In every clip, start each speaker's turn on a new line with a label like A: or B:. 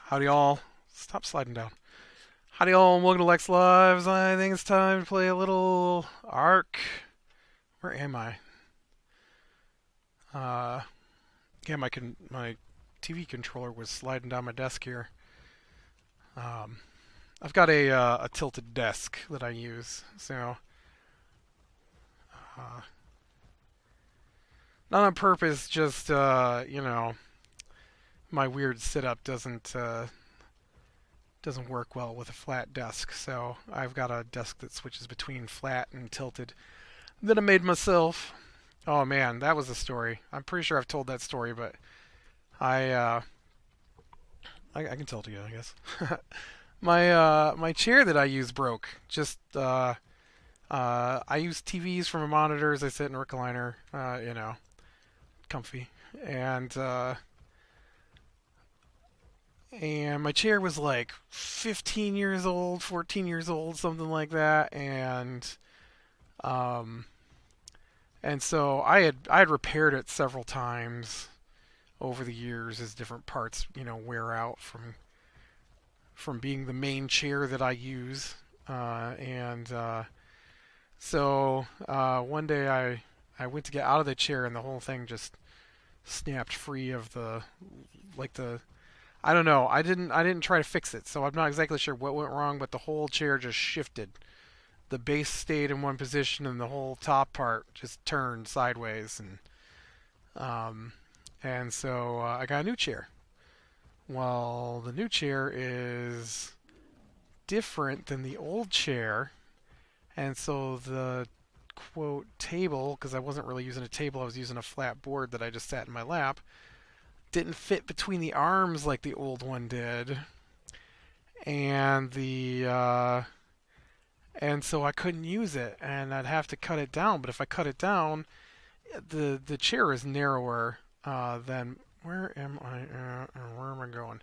A: Howdy all. Stop sliding down. Howdy all and welcome to Lex Lives. I think it's time to play a little Ark. Where am I? Uh, yeah, my TV controller was sliding down my desk here. Um, I've got a tilted desk that I use, so uh, not on purpose. Just my weird sit-up doesn't work well with a flat desk. So I've got a desk that switches between flat and tilted that I made myself. Oh man, that was a story. I'm pretty sure I've told that story, but I uh, I can tell it again, I guess. My chair that I use broke. I use TVs from my monitors. I sit in a recliner, comfy, and and my chair was like 15 years old, 14 years old, something like that, um, and so I had repaired it several times over the years as different parts, wear out from being the main chair that I use. And so one day I went to get out of the chair and the whole thing just snapped free of the I don't know. I didn't try to fix it, so I'm not exactly sure what went wrong, but the whole chair just shifted. The base stayed in one position and the whole top part just turned sideways um and so I got a new chair. Well, the new chair is different than the old chair, and so the quote table, because I wasn't really using a table, I was using a flat board that I just sat in my lap, didn't fit between the arms like the old one did, and so I couldn't use it, and I'd have to cut it down. But if I cut it down, the chair is narrower than where am I going?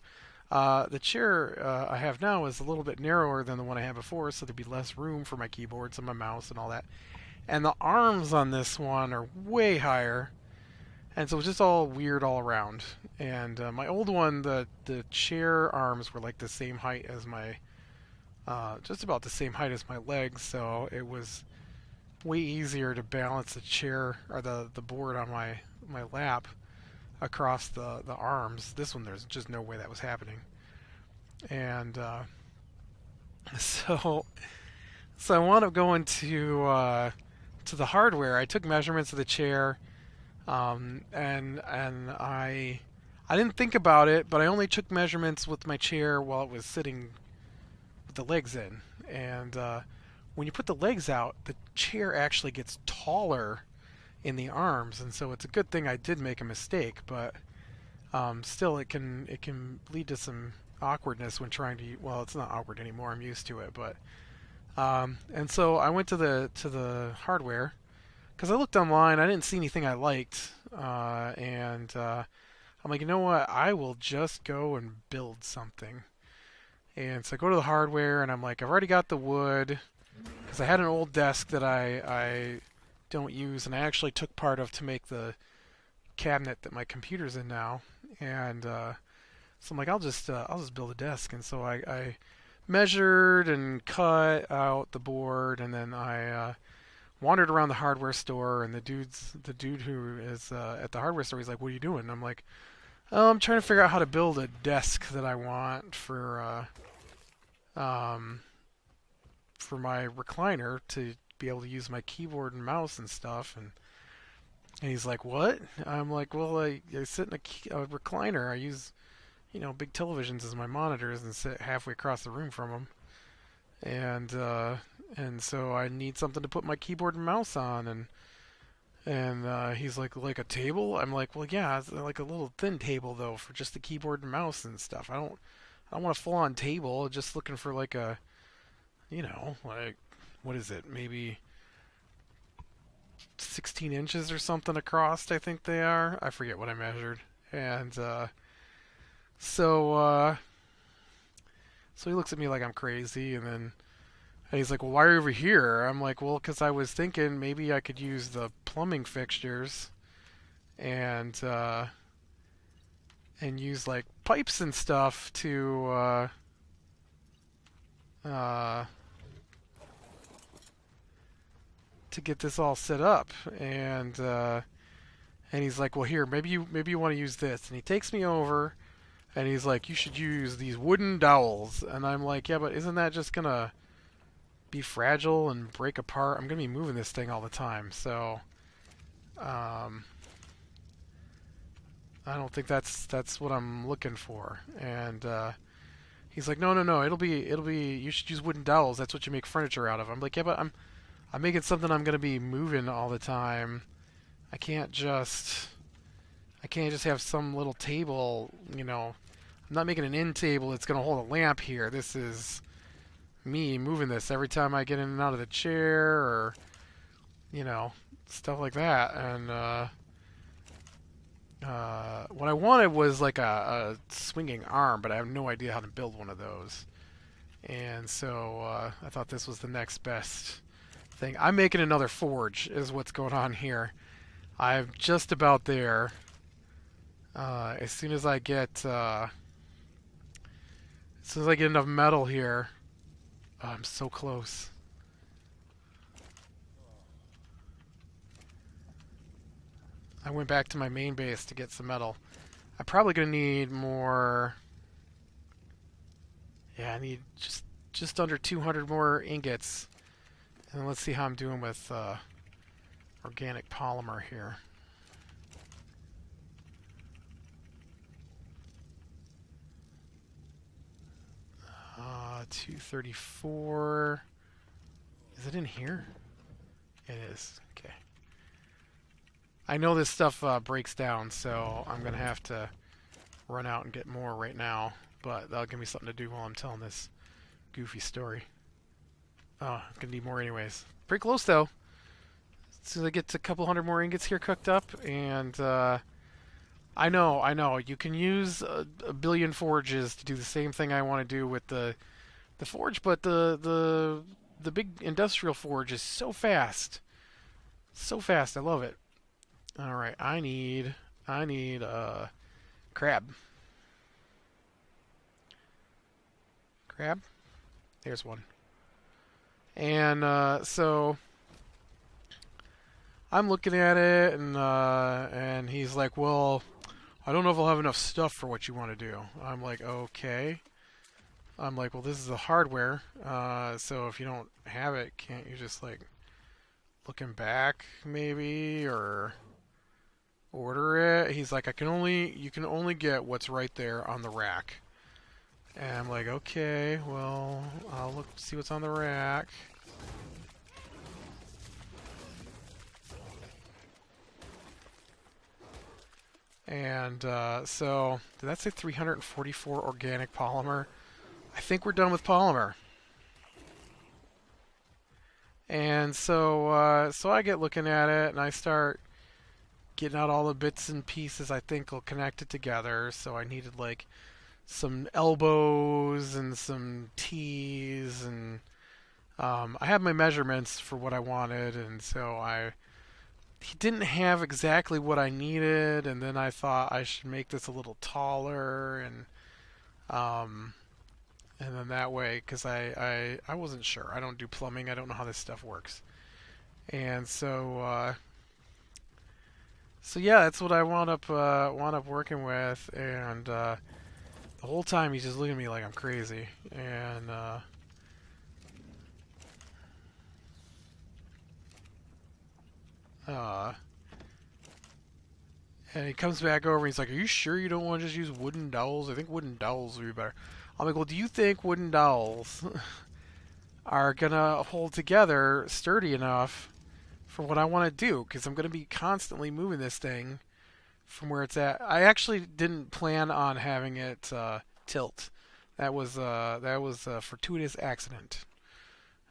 A: The chair I have now is a little bit narrower than the one I had before, so there'd be less room for my keyboards and my mouse and all that. And the arms on this one are way higher, and so it's just all weird all around. And my old one, the chair arms were like the same height as my, just about the same height as my legs, so it was way easier to balance the chair or the board on my lap across the arms. This one, there's just no way that was happening. And so so I wound up going to the hardware. I took measurements of the chair, and I didn't think about it, but I only took measurements with my chair while it was sitting with the legs in. And when you put the legs out, the chair actually gets taller in the arms, and so it's a good thing I did make a mistake. But still, it can lead to some awkwardness when trying to. Well, it's not awkward anymore. I'm used to it, but and so I went to the hardware because I looked online. I didn't see anything I liked, and I'm like, you know what? I will just go and build something. And so I go to the hardware, and I'm like, I've already got the wood because I had an old desk that I don't use, and I actually took part of to make the cabinet that my computer's in now. And so I'm like, I'll just build a desk. And so I measured and cut out the board, and then I wandered around the hardware store. And the dude who is at the hardware store, he's like, "What are you doing?" And I'm like, "Oh, I'm trying to figure out how to build a desk that I want for my recliner to be able to use my keyboard and mouse and stuff." And he's like, "What?" I'm like, "Well, I sit in a recliner. I use, big televisions as my monitors and sit halfway across the room from them. And so I need something to put my keyboard and mouse on." And he's like a table? I'm like, "Well, yeah, it's like a little thin table though for just the keyboard and mouse and stuff. I don't want a full-on table. Just looking for like a, like what is it? Maybe 16 inches or something across, I think they are. I forget what I measured." And so so he looks at me like I'm crazy, and he's like, "Well, why are you over here?" I'm like, "Well, because I was thinking maybe I could use the plumbing fixtures and and use like pipes and stuff uh, to get this all set up. And he's like, well, here, maybe you want to use this. And he takes me over, and he's like, you should use these wooden dowels. And I'm like, yeah, but isn't that just gonna be fragile and break apart? I'm gonna be moving this thing all the time, so I don't think that's what I'm looking for. And he's like, no, it'll be. You should use wooden dowels. That's what you make furniture out of. I'm like, yeah, but I'm making something I'm gonna be moving all the time. I can't just have some little table. I'm not making an end table that's gonna hold a lamp here. This is me moving this every time I get in and out of the chair, or stuff like that. And what I wanted was like a swinging arm, but I have no idea how to build one of those. And so I thought this was the next best thing. I'm making another forge, is what's going on here. I'm just about there. As soon as I get enough metal here, I'm so close. I went back to my main base to get some metal. I'm probably gonna need more. Yeah, I need just under 200 more ingots. And then let's see how I'm doing with organic polymer here. 234. Is it in here? It is. Okay. I know this stuff breaks down, so I'm going to have to run out and get more right now. But that'll give me something to do while I'm telling this goofy story. Oh, I'm going to need more anyways. Pretty close, though. As soon as I get to a couple hundred more ingots here cooked up, and I know. You can use a billion forges to do the same thing I want to do with the forge, but the big industrial forge is so fast. So fast. I love it. All right, I need crab. Crab. There's one. And so I'm looking at it, and he's like, "Well, I don't know if I'll have enough stuff for what you want to do." I'm like, "Okay." I'm like, "Well, this is the hardware, so if you don't have it, can't you just like looking back maybe or order it?" He's like, you can only get what's right there on the rack." And I'm like, "Okay, well, I'll look see what's on the rack." And so, did that say 344 organic polymer? I think we're done with polymer. And so I get looking at it, and I start getting out all the bits and pieces I think will connect it together. So I needed like some elbows and some T's, and I had my measurements for what I wanted, and so he didn't have exactly what I needed, and then I thought I should make this a little taller, and then that way, because I wasn't sure. I don't do plumbing. I don't know how this stuff works. And so yeah, that's what I wound up working with. And the whole time he's just looking at me like I'm crazy. And he comes back over and he's like, "Are you sure you don't want to just use wooden dowels? I think wooden dowels would be better." I'm like, "Well, do you think wooden dowels are gonna hold together sturdy enough for what I want to do? Because I'm gonna be constantly moving this thing from where it's at." I actually didn't plan on having it tilt. That was a fortuitous accident.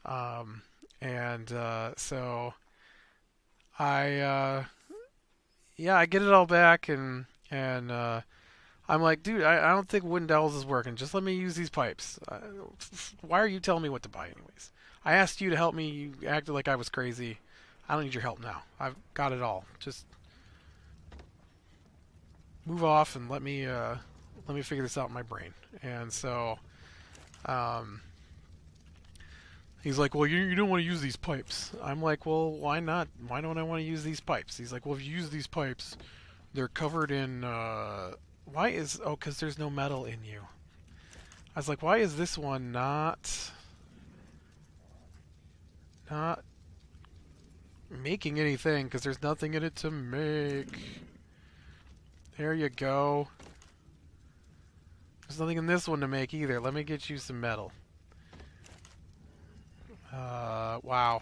A: And so I yeah, I get it all back, and I'm like, "Dude, I don't think wooden dowels is working. Just let me use these pipes. Why are you telling me what to buy anyways? I asked you to help me. You acted like I was crazy. I don't need your help now. I've got it all. Just..." move off and let me figure this out in my brain. And so um, he's like, well, you don't want to use these pipes. I'm like, well, why not? Why don't I want to use these pipes? He's like, well, if you use these pipes, they're covered in. Why is? Oh, because there's no metal in you. I was like, why is this one not making anything? Because there's nothing in it to make. There you go. There's nothing in this one to make either. Let me get you some metal. Wow.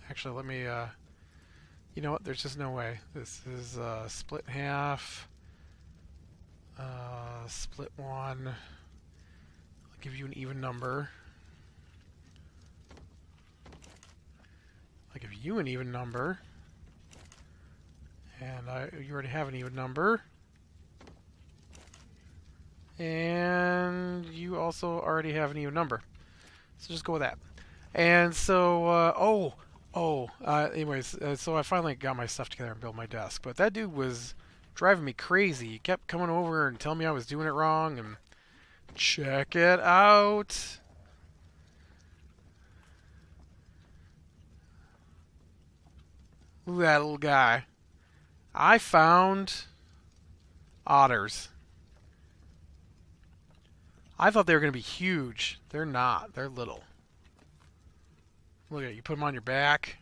A: Actually, let me, you know what? There's just no way. This is, split in half. Split one. I'll give you an even number. I'll give you an even number. And you already have an even number. And you also already have an even number. So just go with that. And so, anyways, so I finally got my stuff together and built my desk. But that dude was driving me crazy. He kept coming over and telling me I was doing it wrong. And check it out. Look at that little guy. I found otters. I thought they were going to be huge. They're not. They're little. Look at it. You put them on your back.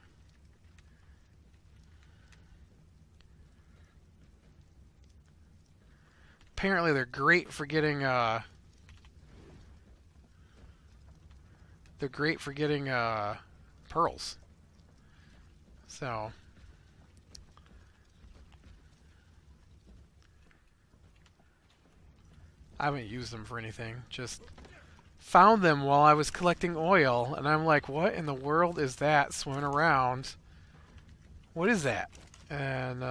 A: Apparently they're great for getting pearls. So I haven't used them for anything. Just found them while I was collecting oil, and I'm like, what in the world is that swimming around? What is that? And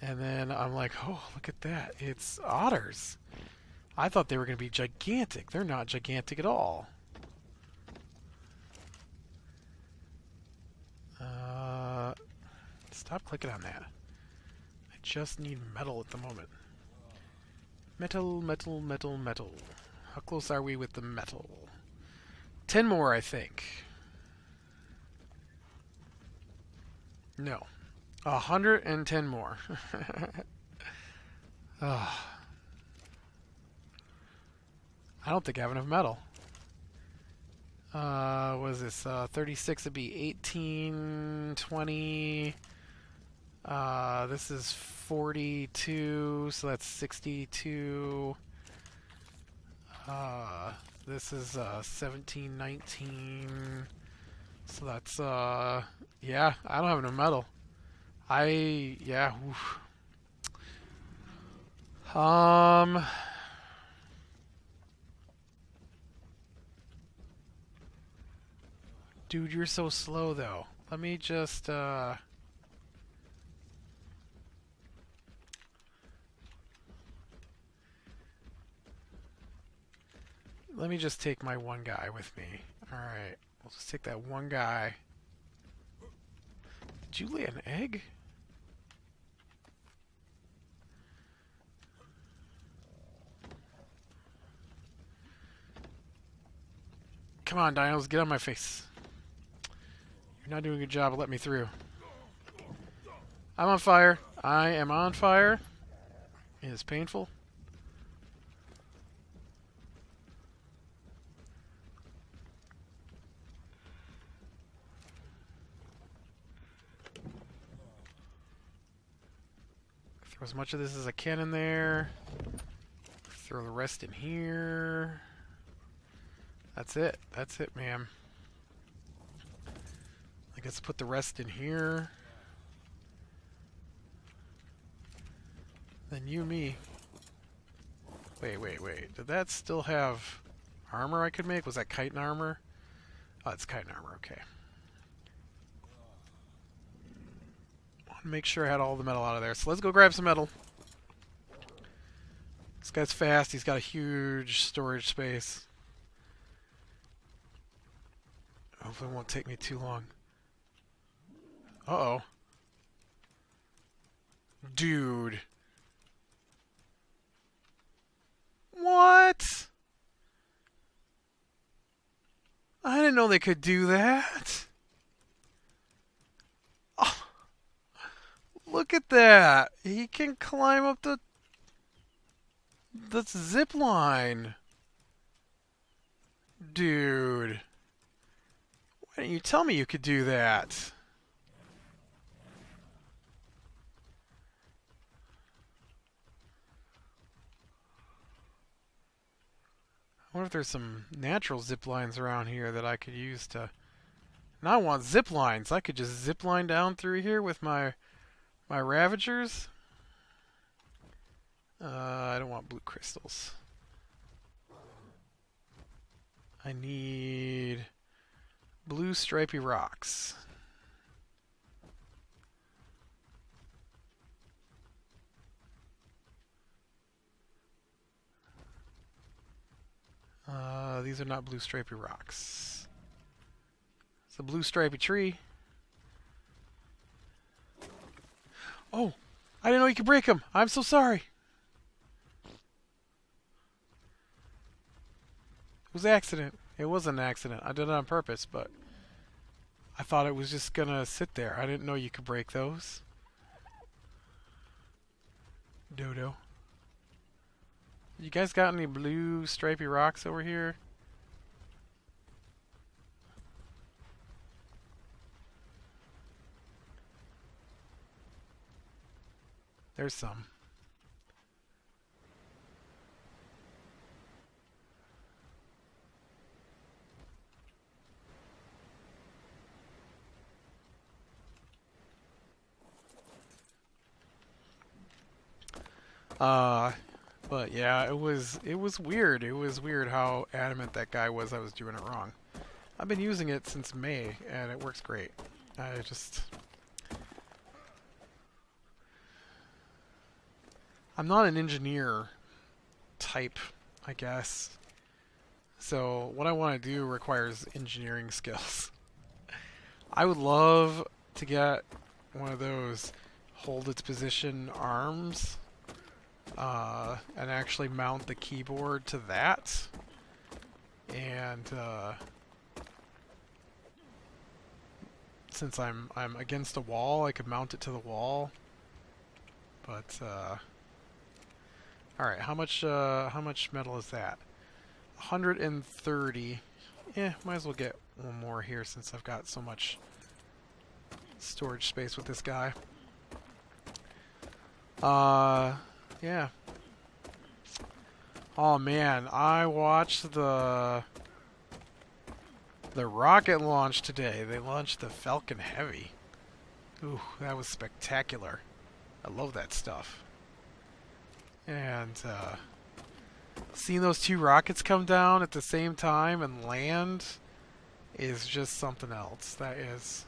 A: then I'm like, oh, look at that. It's otters. I thought they were going to be gigantic. They're not gigantic at all. Stop clicking on that. I just need metal at the moment. Metal, metal, metal, metal. How close are we with the metal? 10 more, I think. No. 110 more. I don't think I have enough metal. What is this? 36 would be 18, 20. This is 42, so that's 62. This is 17, 19. So that's yeah, I don't have enough metal. Yeah. Oof. Dude, you're so slow though. Let me just let me just take my one guy with me. Alright, we'll just take that one guy. Did you lay an egg? Come on, dinos, get on my face. You're not doing a good job of letting me through. I'm on fire. I am on fire. It is painful. Throw as much of this as I can in there. Throw the rest in here. That's it. That's it, ma'am. I guess put the rest in here. Then you and me. Wait. Did that still have armor I could make? Was that chitin armor? Oh, it's chitin armor. Okay. Want to make sure I had all the metal out of there. So let's go grab some metal. Let's guy's fast. He's got a huge storage space. Hopefully it won't take me too long. Uh-oh. Dude. What? I didn't know they could do that. Oh, look at that. He can climb up the zip line. Dude. Why didn't you tell me you could do that? I wonder if there's some natural zip lines around here that I could use to... And I want zip lines. I could just zip line down through here with my Ravagers. I don't want blue crystals. I need blue stripy rocks. These are not blue stripy rocks. It's a blue stripy tree. Oh, I didn't know you could break them. I'm so sorry. It was an accident. It was an accident. I did it on purpose, but I thought it was just gonna sit there. I didn't know you could break those. Dodo. You guys got any blue stripy rocks over here? There's some. But yeah, it was weird. It was weird how adamant that guy was I was doing it wrong. I've been using it since May, and it works great. I'm not an engineer type, I guess. So what I want to do requires engineering skills. I would love to get one of those hold its position arms and actually mount the keyboard to that. And since I'm against a wall, I could mount it to the wall. But all right, how much metal is that? 130. Might as well get one more here since I've got so much storage space with this guy. Yeah. Oh man, I watched the rocket launch today. They launched the Falcon Heavy. Ooh, that was spectacular. I love that stuff. And seeing those two rockets come down at the same time and land is just something else. That is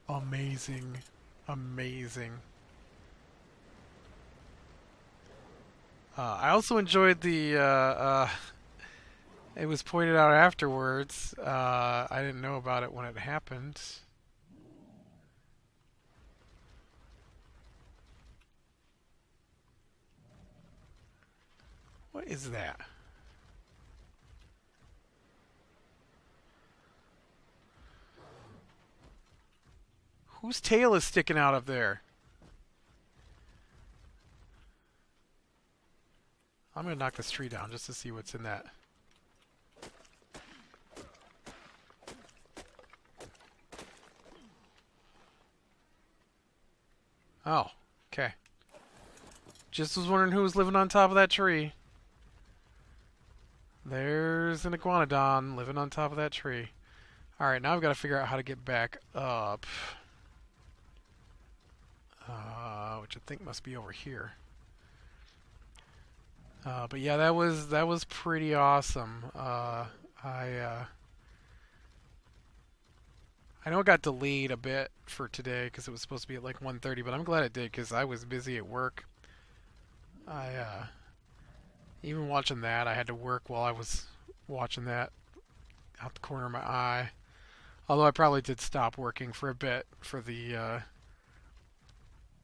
A: amazing. Amazing. I also enjoyed the... it was pointed out afterwards. I didn't know about it when it happened. What is that? Whose tail is sticking out of there? I'm going to knock this tree down just to see what's in that. Oh, okay. Just was wondering who was living on top of that tree. There's an iguanodon living on top of that tree. Alright, now I've got to figure out how to get back up. Which I think must be over here. But yeah, that was pretty awesome. I know it got delayed a bit for today because it was supposed to be at like 1:30, but I'm glad it did because I was busy at work. even watching that, I had to work while I was watching that out the corner of my eye. Although I probably did stop working for a bit for the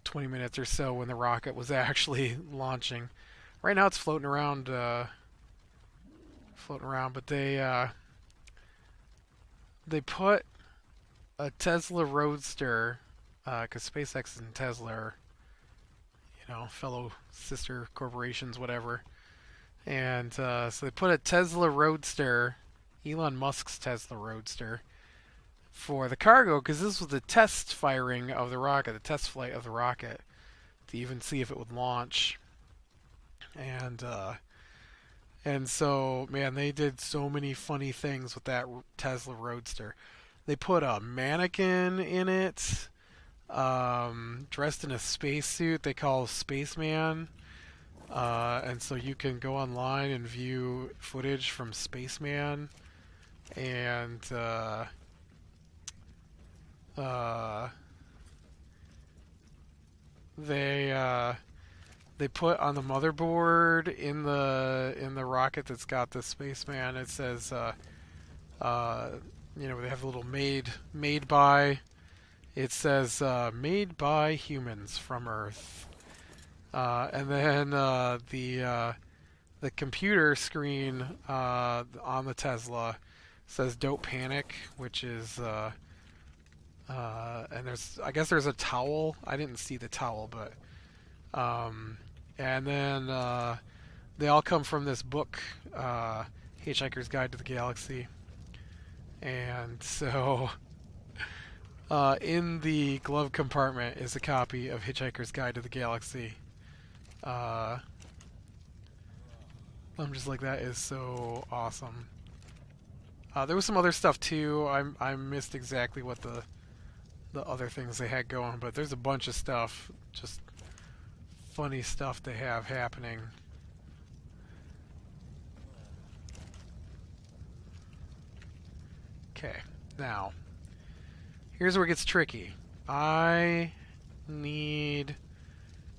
A: 20 minutes or so when the rocket was actually launching. Right now it's floating around, but they put a Tesla Roadster, because SpaceX and Tesla are, fellow sister corporations, whatever. And so they put a Tesla Roadster, Elon Musk's Tesla Roadster, for the cargo, because this was the test firing of the rocket, the test flight of the rocket, to even see if it would launch. And so, man, they did so many funny things with that Tesla Roadster. They put a mannequin in it, dressed in a spacesuit they call Spaceman. And so you can go online and view footage from Spaceman. And they put on the motherboard in the rocket that's got the Spaceman. It says, they have a little made by. It says made by humans from Earth. And then the computer screen on the Tesla says "Don't panic," which is and I guess there's a towel. I didn't see the towel, but and then they all come from this book, Hitchhiker's Guide to the Galaxy. And so in the glove compartment is a copy of Hitchhiker's Guide to the Galaxy. I'm just like, that is so awesome. There was some other stuff too. I missed exactly what the other things they had going, but there's a bunch of stuff, just funny stuff they have happening. Okay, now here's where it gets tricky. I need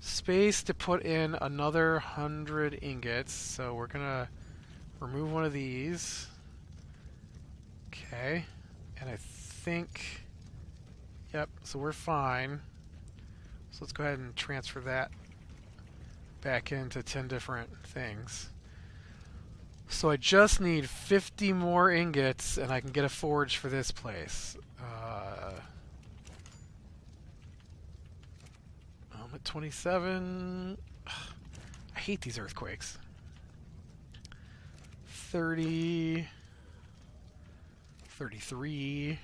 A: space to put in another 100 ingots, so we're gonna remove one of these. Okay, and I think, yep, so we're fine. So let's go ahead and transfer that back into 10 different things. So I just need 50 more ingots and I can get a forge for this place. I'm at 27. Ugh, I hate these earthquakes. 30. 33.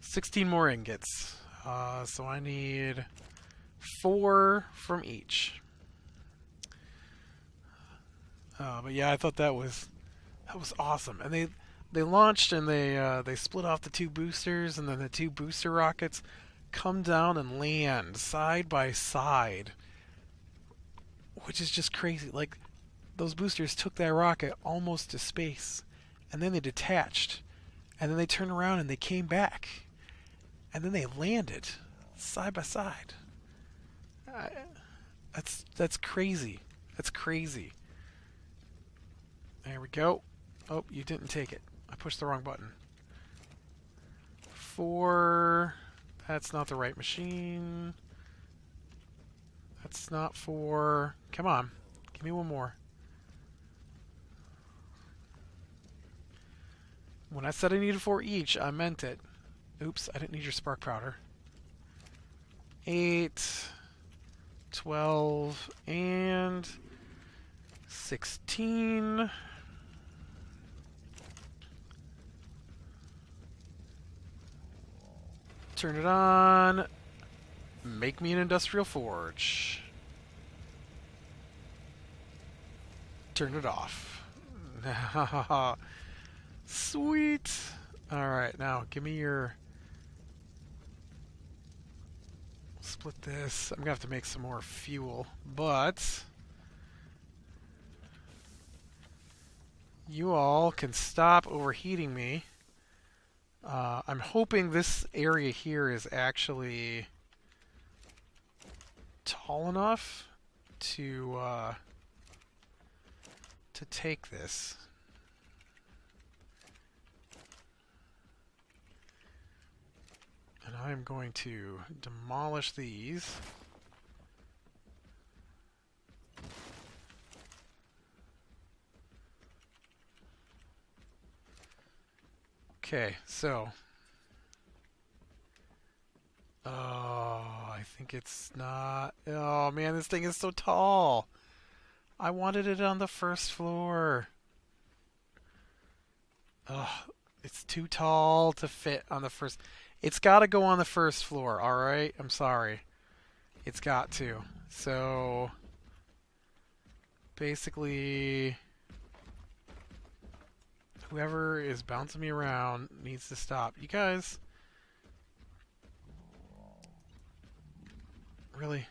A: $16 more ingots. So I need 4 from each. But yeah, I thought that was awesome. And they launched and they split off the 2 boosters, and then the 2 booster rockets come down and land side by side, which is just crazy. Like, those boosters took that rocket almost to space, and then they detached, and then they turned around and they came back, and then they landed side by side. That's crazy. That's crazy. There we go. Oh, you didn't take it. I pushed the wrong button. 4. That's not the right machine. That's not 4. Come on. Give me one more. When I said I needed 4 each, I meant it. Oops, I didn't need your spark powder. 8, 12, and 16. Turn it on. Make me an industrial forge. Turn it off. Sweet. Alright, now give me your... Split this. I'm going to have to make some more fuel, but... you all can stop overheating me. I'm hoping this area here is actually tall enough to take this. And I'm going to demolish these. Okay, so I think it's not. Oh man, this thing is so tall. I wanted it on the first floor. Ugh, it's too tall to fit on the first. It's got to go on the first floor, alright? I'm sorry. It's got to. So, basically, whoever is bouncing me around needs to stop. You guys... Really?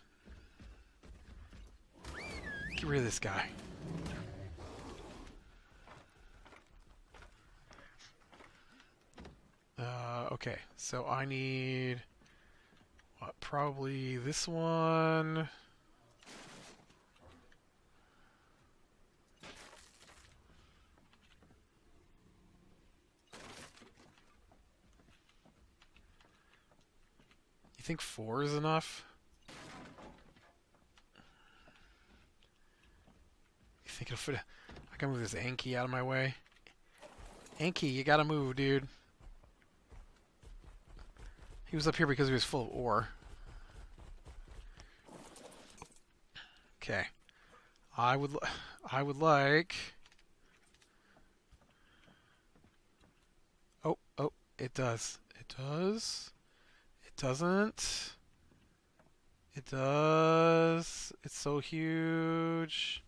A: Get rid of this guy. Okay, so I need... What, probably this one... You think 4 is enough? You think it'll fit? I can move this Anki out of my way. Anki, you gotta move, dude. He was up here because he was full of ore. Okay. I would like... Oh, it does. It does. It doesn't. It does. It's so huge.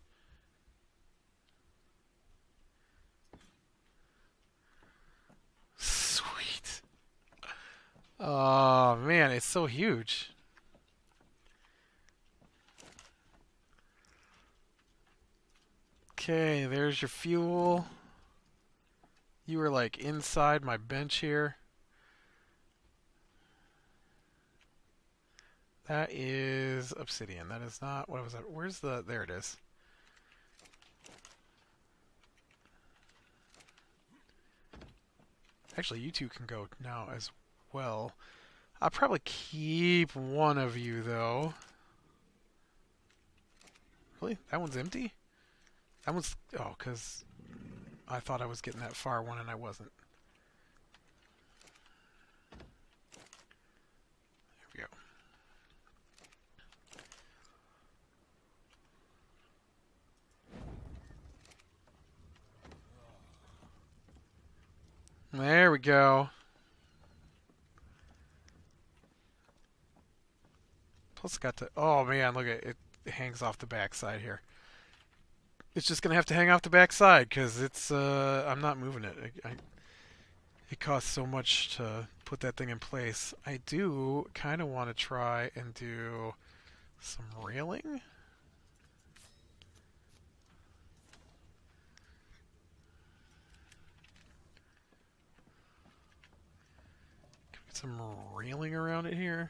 A: Sweet. Oh, man, it's so huge. Okay, there's your fuel. You were like inside my bench here. That is obsidian. That is not... What was that? Where's the... There it is. Actually, you two can go now as well. I'll probably keep one of you, though. Really? That one's empty? That one's... Oh, because I thought I was getting that far one and I wasn't. There we go. There we go. Plus, got to... Oh, man, look at it. It hangs off the backside here. It's just gonna have to hang off the backside because it's... I'm not moving it. It costs so much to put that thing in place. I do kind of want to try and do some railing. Get some railing around it here.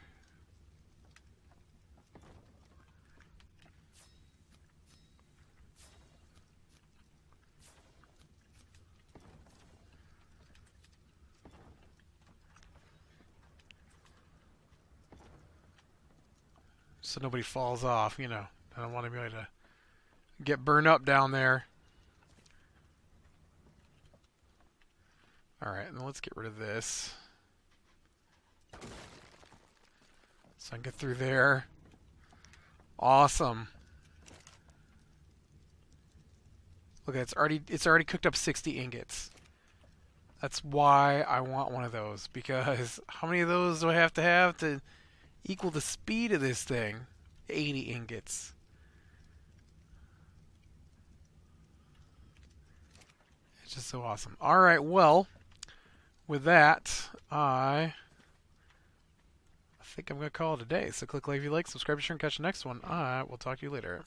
A: So nobody falls off, you know. I don't want anybody to get burned up down there. Alright, then let's get rid of this. So I can get through there. Awesome. Look, it's already cooked up 60 ingots. That's why I want one of those, because how many of those do I have to equal the speed of this thing? 80 ingots. It's just so awesome. Alright, well, with that, I think I'm going to call it a day. So click like if you like, subscribe, share, and catch the next one. I will talk to you later.